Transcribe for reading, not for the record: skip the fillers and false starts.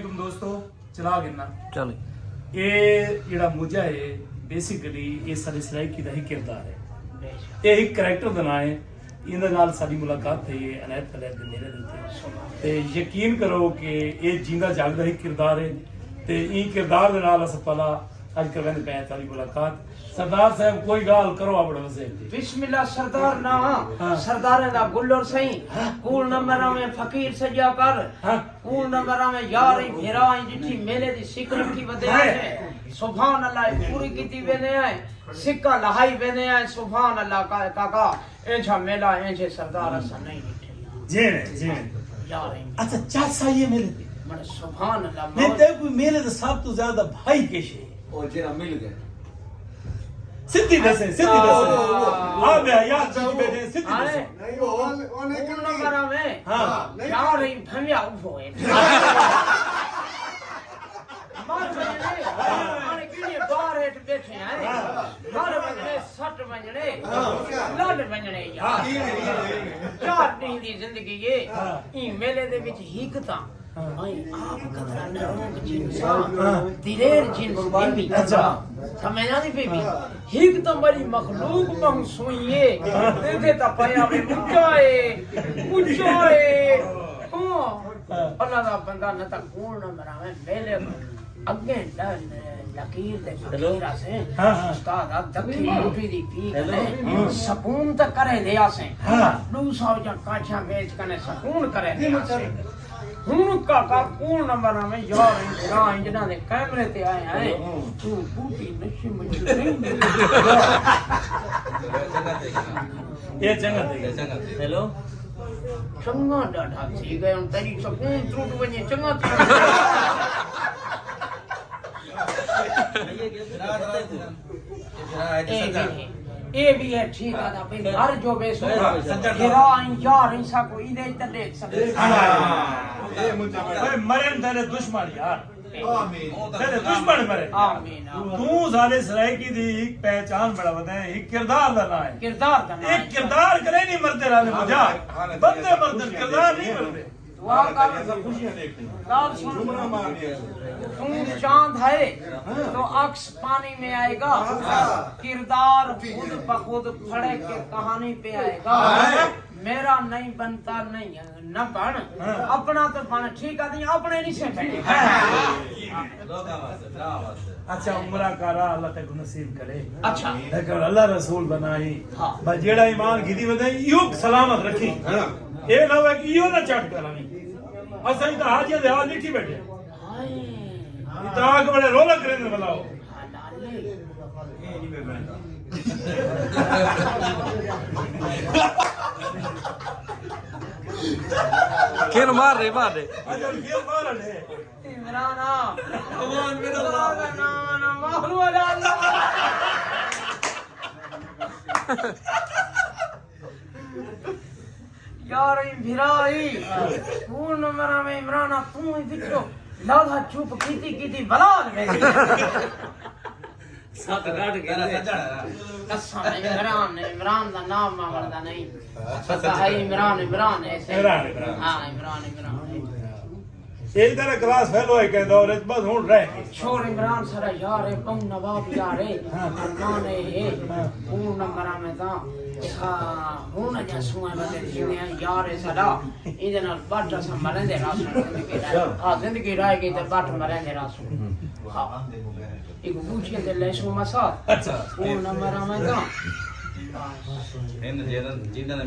वालेकुम दोस्तों चला गिनना चल ये जेड़ा मुजा है बेसिकली ये साडी सराइकी दा ही किरदार है ये एक करैक्टर दा नाम है इहदे नाल साडी मुलाकात थई है अनायत फलैत दे मेरे दे ते यकीन करो कि ये जींदा जागदा ही किरदार है ते ई किरदार दे नाल अस पला अज करवेंदे पे साडी मुलाकात सरदार साहब कोई गाल करो अपने वसे बिस्मिल्लाह सरदार ना सरदार दा गुल्लर सही कूल नंबर में फकीर सजा कर कूल नंबर में यार भेरा जिठी मेले दी सिक रखी वदे है सुभान अल्लाह पूरी कीती वेने है सिक्का लहाई वेने है सुभान अल्लाह का काका एछा मेला एछे सरदार अस नहीं बैठे जी यार अच्छा चाचा ये मेले थे मन सुभान अल्लाह नहीं ते कोई मेले दा सब तो ज्यादा भाई केशे ओ जेरा मिल गए सिद्धि दसे आ बे यार चल बैठे सिद्धि दसे नहीं ओने कूल नंबर में हां यार भमिया उठो है मार बजने मारे किने बाहर हेठ बैठे हैं मार बजने सट बजने लड़ बजने यार चार दिन दी जिंदगी ये ई मेले दे विच हिकता आई आप कतरा नरोग जिंसा दिलेर जिंस बेबी अच्छा समझा नहीं बेबी हिक तो बड़ी मखलूक महू सुइए देखे ता पाया में मुचाए ओ अल्लाह दा बंदा न ता कौन न मरावे मेले अगे लकीर दे फकीरा से उस्ताद दखी रोटी दी पी ने सुकून त करे दिया से 200 जा काछा बेच कने सुकून करे दिया से हुन काका कौन नंबर में यार ना इंजना दे कैमरे ते आए हैं तू बूटी नशे मुझे नहीं ये चंगा हेलो चंगा डाढा थी गए उन तेरी सुकून टूट वने चंगा ये भी है ठीक है ना भाई हर जो बेसो तेरा यार ऐसा कोई दे तले सकते ए मुझे ओए मरे तेरे दुश्मन यार आमीन तेरे दुश्मन मरे आमीन तू सारे सराइकी दी एक पहचान बड़ा बता है एक किरदार दा नाम है किरदार का एक किरदार करे नहीं मरते राले मुझा बंदे मरते किरदार नहीं मरते दुआ कर खुशियां देखते गाल सुन बुरा मार दिया तुम चांद है तो अक्स पानी में आएगा किरदार खुद बखुद फड़े के कहानी पे आएगा मेरा नहीं बनता नहीं न बन अपना तो बन ठीक है अपने नहीं से अच्छा उम्र कारा अल्लाह तक नसीब करे अच्छा लेकिन अल्लाह रसूल बनाई हाँ। बस जेड़ा ईमान कीती वदे यो सलामत रखी ये ना है कि यो ना चट करानी असाई तो हाजिया दे हाल लिखी बैठे हाय इताक बड़े रोला करेंगे बताओ किन मार रहे अच्छा ये मार ले इमराना भगवान मेरा नाम ना मारू वाला यार भिराई कौन नंबर में इमराना तू ही बिचो लाधा चुप कीती बलाल में सत काट के कसम इमरान दा नाम मांगदा नहीं पता है इमरान ऐसे इमरान। हां इमरान एक तरह क्लास फेल होए के दौर बस हुन रह गए छोर इमरान सरा यार है पं नवाब यार है अरमान है कौन नंबर में ता हां हुन जा सुआ बते जिने यार है सदा इदे नाल बाट सा मरे दे रासू हां जिंदगी रह गई ते बाट मरे दे रासू हां एक बूझे दे ले सो मसा अच्छा कौन नंबर में ता इन जेदन जिंदा ने